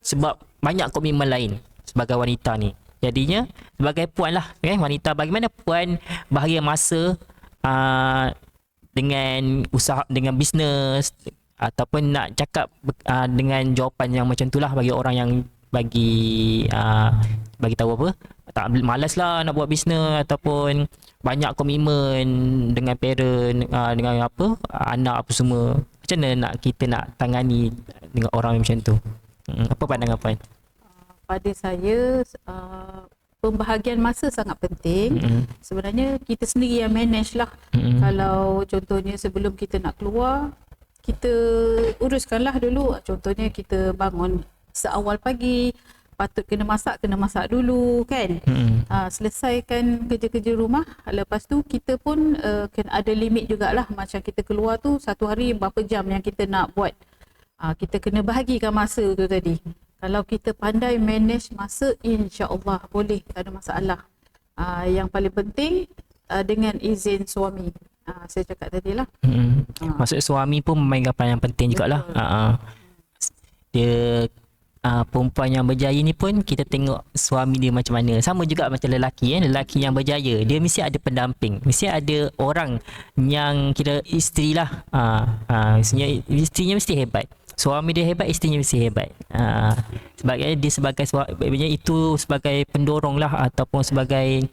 sebab banyak komitmen lain sebagai wanita ni. Jadinya sebagai Puan lah kan, wanita, bagaimana Puan bahagia masa dengan usaha, dengan bisnes, ataupun nak cakap dengan jawapan yang macam itulah bagi orang yang bagi tahu apa, tak malas lah nak buat bisnes ataupun banyak komitmen dengan parent, dengan apa anak apa semua. Macam mana kita nak tangani dengan orang macam tu? Apa pandangan Puan? Pada saya pembahagian masa sangat penting. Sebenarnya kita sendiri yang manage lah. Kalau contohnya sebelum kita nak keluar, kita uruskanlah dulu. Contohnya kita bangun seawal pagi, patut kena masak dulu kan. Selesaikan kerja-kerja rumah, lepas tu kita pun kena ada limit jugalah. Macam kita keluar tu satu hari berapa jam yang kita nak buat. Kita kena bahagikan masa tu tadi. Kalau kita pandai manage masa, insya-Allah boleh, tak ada masalah. Yang paling penting dengan izin suami. Saya cakap tadi lah. Maksud suami pun memainkan peranan yang penting jugalah. Dia perempuan yang berjaya ni pun kita tengok suami dia macam mana. Sama juga macam lelaki lelaki yang berjaya, dia mesti ada pendamping, mesti ada orang yang kira isteri lah. Isterinya mesti hebat, suami dia hebat, isterinya mesti hebat. Sebagai dia sebagai itu sebagai pendorong lah, ataupun sebagai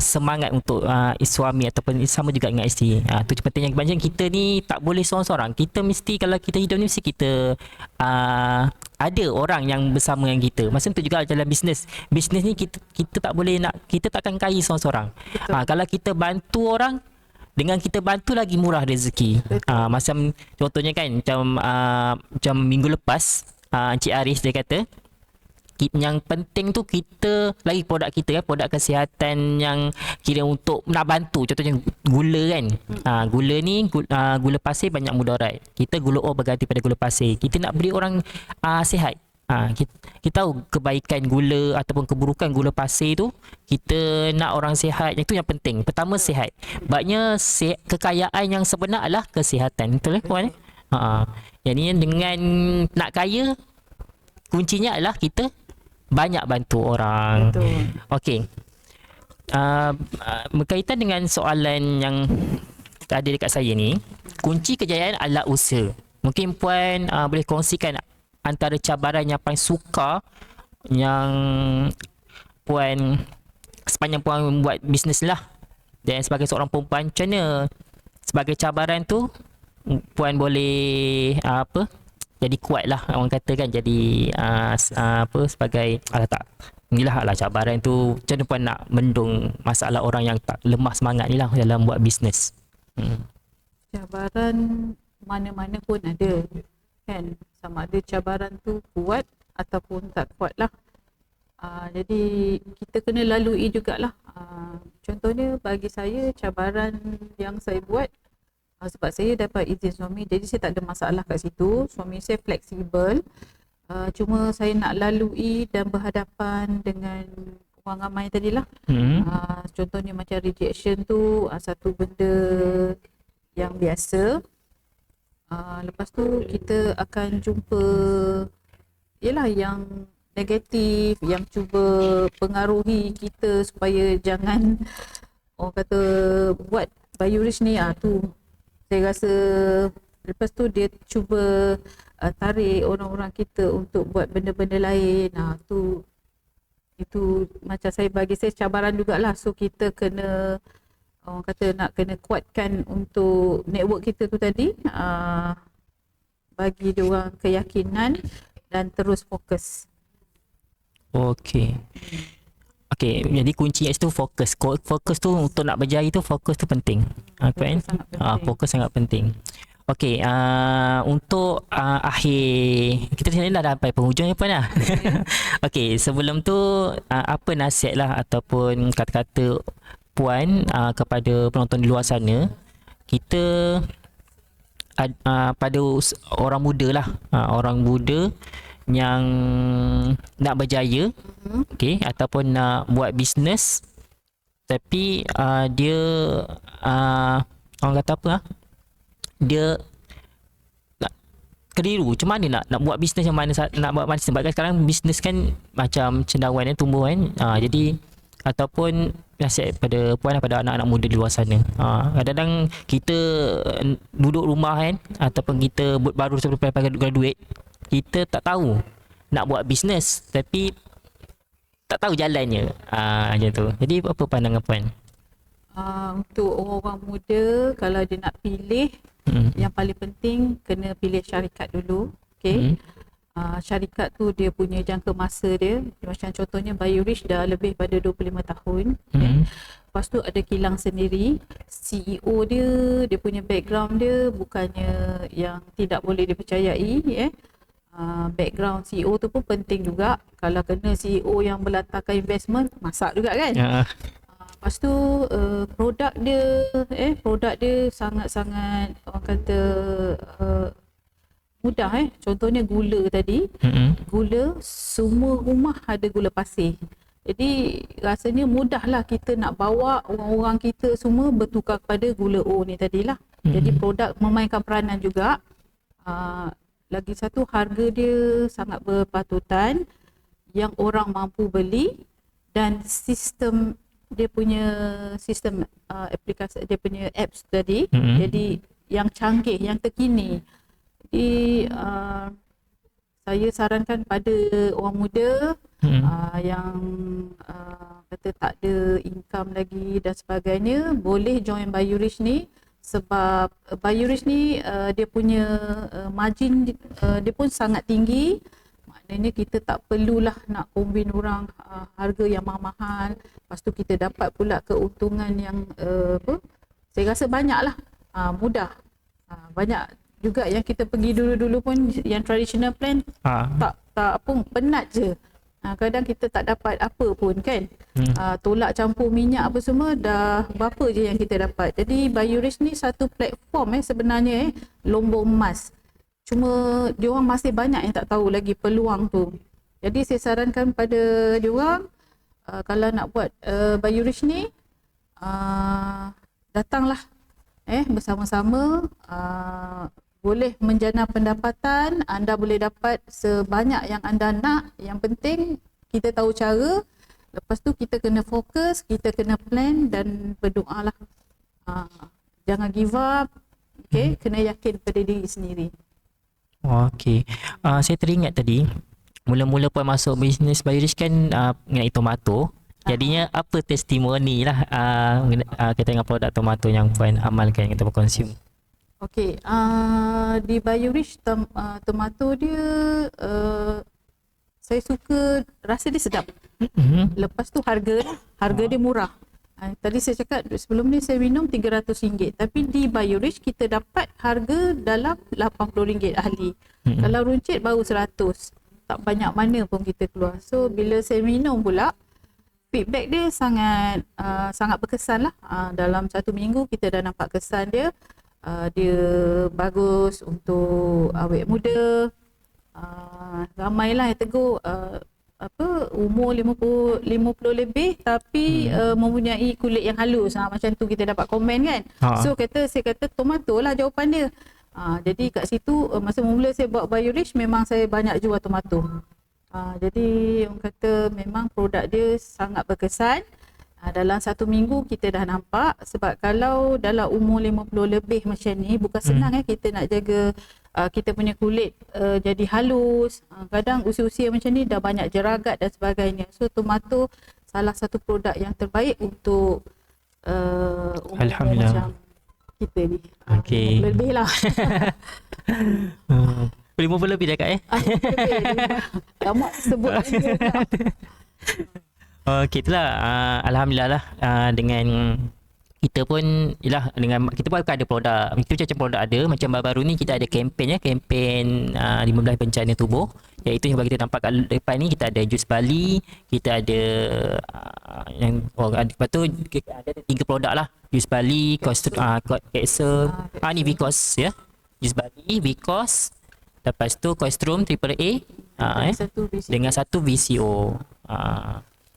semangat untuk suami, ataupun sama juga dengan isteri. Tu pentingnya. Kebanyakan kita ni tak boleh seorang-seorang. Kita mesti, kalau kita hidup ni mesti kita ada orang yang bersama dengan kita. Masa tu juga dalam bisnes ni kita tak boleh nak, kita takkan kaya seorang-seorang. Kalau kita bantu orang, dengan kita bantu lagi murah rezeki. Macam contohnya kan, macam minggu lepas Encik Aris dia kata, yang penting tu kita lagi produk kita kan, produk kesihatan yang kira untuk nak bantu. Contohnya gula kan. Gula ni gula pasir banyak mudarat. Kita gula ore berganti pada gula pasir. Kita nak beri orang sihat. Kita tahu kebaikan gula ataupun keburukan gula pasir tu. Kita nak orang sihat, itu yang penting. Pertama sihat. Sebabnya kekayaan yang sebenar adalah kesihatan. Betul puan? Jadi dengan nak kaya, kuncinya adalah kita banyak bantu orang. Betul. Okey. Berkaitan dengan soalan yang ada dekat saya ni, kunci kejayaan adalah usaha. Mungkin puan boleh kongsikan antara cabaran yang paling sukar yang puan sepanjang puan buat bisnes lah. Dan sebagai seorang perempuan, macam mana sebagai cabaran tu puan boleh jadi kuat lah, orang kata kan, jadi sebagai inilah cabaran tu. Macam mana puan nak mendung masalah orang yang tak lemah semangat ni lah dalam buat bisnes? Cabaran mana-mana pun ada kan, sama ada cabaran tu kuat ataupun tak kuat lah. Jadi kita kena lalui jugalah. Contohnya bagi saya, cabaran yang saya buat, sebab saya dapat izin suami, jadi saya tak ada masalah kat situ. Suami saya fleksibel. Cuma saya nak lalui dan berhadapan dengan wang ramai tadilah. Contohnya macam rejection tu satu benda yang biasa. Lepas tu kita akan jumpa yang negatif, yang cuba pengaruhi kita supaya jangan, orang kata, buat Biorich ni. Tu saya rasa lepas tu dia cuba tarik orang-orang kita untuk buat benda-benda lain. Itu macam bagi saya cabaran jugalah. So kita kena, orang kata, nak kena kuatkan untuk network kita tu tadi, bagi dia orang keyakinan dan terus fokus. Okey, jadi kunci kat situ fokus. Fokus tu untuk nak berjaya tu, fokus tu penting. Fokus sangat penting. Okey, untuk akhir kita sini dah sampai penghujung ya puan lah. Okey, sebelum tu apa nasihat lah ataupun kata-kata puan kepada penonton di luar sana, kita pada orang muda lah, orang muda yang nak berjaya, okey, ataupun nak buat bisnes, tapi dia orang kata apa, dia nak keliru macam mana nak buat bisnes, yang mana nak buat bisnes. Sebab sekarang bisnes kan macam cendawan tumbuh kan. Jadi ataupun nasihat pada puan, pada anak-anak muda di luar sana. Kadang-kadang kita duduk rumah kan, ataupun kita baru sampai graduate, kita tak tahu nak buat bisnes tapi tak tahu jalannya. Macam tu. Jadi apa pandangan puan? Untuk orang-orang muda, kalau dia nak pilih, yang paling penting kena pilih syarikat dulu. Okay. Syarikat tu dia punya jangka masa dia. Macam contohnya Biorich dah lebih pada 25 tahun. Lepas tu ada kilang sendiri. CEO dia punya background dia bukannya yang tidak boleh dipercayai. background CEO tu pun penting juga. Kalau kena CEO yang berlatarkan investment, masak juga kan. Lepas tu produk dia sangat-sangat orang kata mudah. Contohnya gula tadi. Gula, semua rumah ada gula pasir. Jadi rasanya mudahlah kita nak bawa orang-orang kita semua bertukar kepada gula O ni tadilah. Jadi produk memainkan peranan juga. Lagi satu, harga dia sangat berpatutan yang orang mampu beli, dan sistem dia punya aplikasi dia punya apps tadi jadi yang canggih, yang terkini. Jadi saya sarankan pada orang muda yang kata tak ada income lagi dan sebagainya, boleh join Biorich ni. Sebab Biorich ni dia punya margin dia pun sangat tinggi. Maknanya kita tak perlulah nak kombin orang harga yang mahal-mahal. Lepas tu kita dapat pula keuntungan yang saya rasa banyaklah, mudah. Banyak juga yang kita pergi dulu-dulu pun yang traditional plan tak pun penat je. Kadang kita tak dapat apa pun kan. Tolak campur minyak apa semua, dah berapa je yang kita dapat. Jadi Biorich ni satu platform sebenarnya lombong emas. Cuma diorang masih banyak yang tak tahu lagi peluang tu. Jadi saya sarankan pada diorang, kalau nak buat Biorich ni, datanglah bersama-sama. Boleh menjana pendapatan, anda boleh dapat sebanyak yang anda nak. Yang penting kita tahu cara. Lepas tu kita kena fokus, kita kena plan dan berdoa lah. Jangan give up. Okay? Kena yakin pada diri sendiri. Okey. Saya teringat tadi, mula-mula Puan masuk bisnes Biorich kan mengenai tomato. Jadinya apa testimoni lah kita dengan produk tomato yang Puan amalkan, yang Puan konsum? Okey, di Biorich tomato dia saya suka, rasa dia sedap. Lepas tu harga dia murah. Tadi saya cakap sebelum ni saya minum RM300, tapi di Biorich kita dapat harga dalam RM80 ahli. Kalau runcit baru RM100. Tak banyak mana pun kita keluar. So bila saya minum pula, feedback dia sangat berkesan lah. Dalam 1 minggu kita dah nampak kesan dia. Dia bagus untuk awet muda. Ramailah yang tegur umur 50 lebih tapi mempunyai kulit yang halus. Macam tu kita dapat komen kan. So saya kata tomato lah jawapan dia. Jadi kat situ masa mula saya buat Biorich, memang saya banyak jual tomato. Jadi orang kata memang produk dia sangat berkesan. Dalam 1 minggu kita dah nampak. Sebab kalau dalam umur 50 lebih macam ni, bukan senang kita nak jaga kita punya kulit jadi halus. Kadang usia-usia macam ni dah banyak jeragat dan sebagainya. So tomato salah satu produk yang terbaik untuk umur macam kita ni. Okey. Lebih lah. 50 lebih dah Kak Lama sebut Okey, itulah alhamdulillah lah dengan kita pun ialah dengan kita pun akan ada produk. Itu macam produk ada, macam baru-baru ni kita ada kempen 15 bencana tubuh, iaitu yang bagi kita nampak kat depan ni. Kita ada jus bali, kita ada lepas tu ada 3 produk lah, jus bali, Kexel, ni Vicos ya. Jus bali, Vicos, lepas tu Colostrum AAA dengan satu VCO.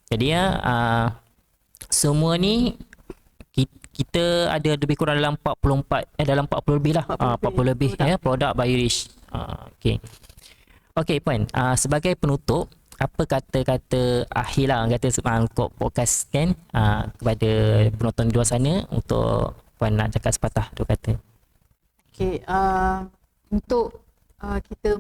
Jadi semua ni kita ada lebih kurang dalam 40 lebih lah. 40 lebih produk Biorich. Okey Puan, sebagai penutup, apa kata-kata akhir lah kata untuk podcast kan kepada penonton di luar sana, untuk Puan nak cakap sepatah 2 kata. Okey, untuk kita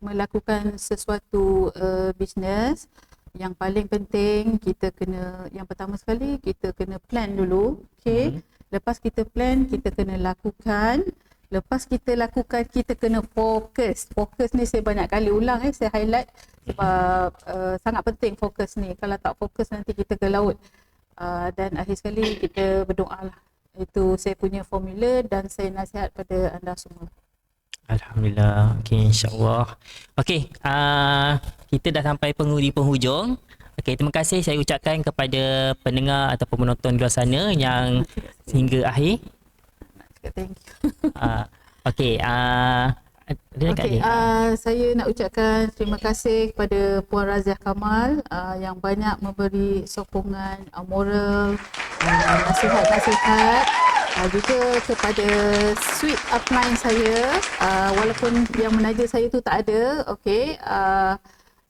melakukan sesuatu bisnes, yang paling penting kita kena, yang pertama sekali kita kena plan dulu. Okey. Lepas kita plan, kita kena lakukan. Lepas kita lakukan, kita kena fokus. Fokus ni saya banyak kali ulang saya highlight sebab sangat penting fokus ni. Kalau tak fokus nanti kita ke laut. Dan akhir sekali kita berdoa lah. Itu saya punya formula dan saya nasihat pada anda semua. Alhamdulillah. Okey, insya-Allah. Okey, kita dah sampai di penghujung. Okey, terima kasih saya ucapkan kepada pendengar ataupun penonton di luar sana yang hingga akhir. Thank you. Okey, Okay, saya nak ucapkan terima kasih kepada Puan Raziah Kamal yang banyak memberi sokongan moral, nasihat-nasihat, juga kepada suite upline saya, walaupun yang menaja saya tu tak ada, okay,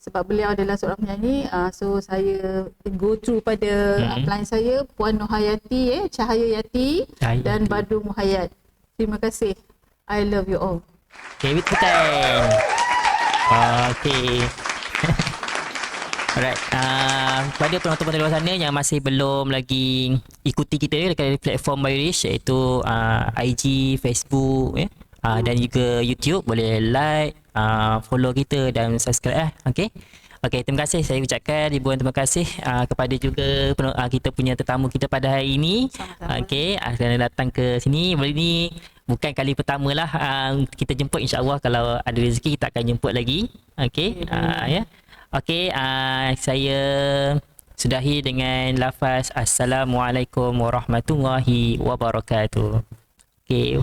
sebab beliau adalah seorang penyanyi, so saya go through pada upline saya, Puan Nohayati, Cahaya Yati dan Badru Muhayyad. Terima kasih. I love you all. Okay, with Putan. Okay. Alright. Pada penonton-penonton luar sana yang masih belum lagi ikuti kita dekat platform Biorish, iaitu IG, Facebook, dan juga YouTube, boleh like, follow kita dan subscribe. Okay. Okey, terima kasih saya ucapkan ribuan terima kasih kepada juga kita punya tetamu kita pada hari ini. Okey, kerana datang ke sini. Ini bukan kali pertama lah kita jemput, insya-Allah kalau ada rezeki kita akan jemput lagi. Okey, ya. Okey, saya sudahi dengan lafaz Assalamualaikum warahmatullahi wabarakatuh. Okey.